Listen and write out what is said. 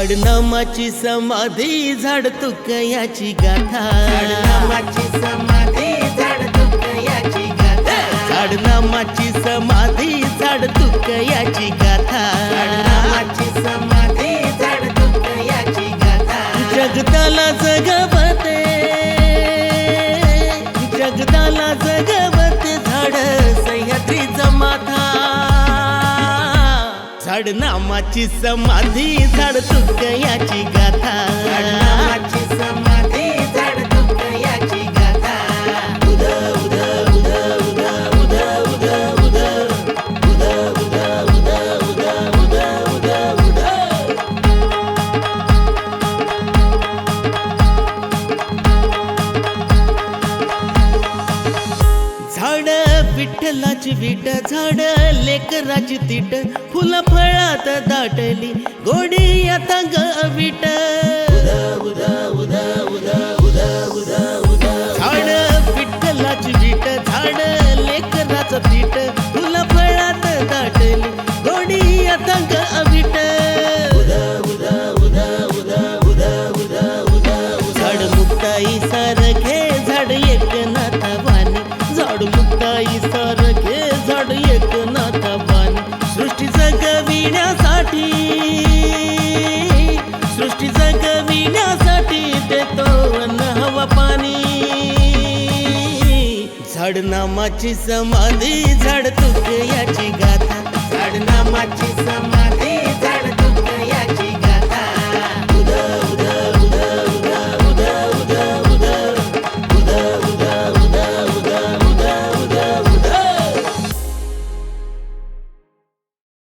झाडनामाची समाधी झाड तुकयाची गाथा, झाडनामाची समाधी झाड तुकयाची गाथा, झाडनामाची समाधी झाड तुकयाची गाथा, झाडनामाची समाधी झाड तुकयाची गाथा. जगताला जगवते, जगताला जगवते झाड सह्याद्रीचा माथा. झाडनामाची समाधी झाड तुकयाची गाथा, झाडनामाची समाधी झाड तुकयाची गाथा. उद उद उद उद उद उद उद उद उद उद उद उद उद. झाड विठ्ठलाची विट, झाड लेकराची तीट, फुलं फळात दाटली गोडी आता गवीट. उद उद उद उद उद उद. झाड विठ्ठलाची विट, झाड लेकराचं तीट, फुलं फळात दाटली गोडी आता गवीट. उद उद उद उद उद उद उद. झाड मुक्ताई सारखे झाड एकनाथवानी, झाड मुक्ताई सारखे झाड एकनाथवानी. सृष्टी जगविण्यासाठी, सृष्टी जगविण्यासाठी देतो अन्न हवा पाणी. झाडनामाची समाधी झाड तुकयाची गाथा, झाडनामाची समाधी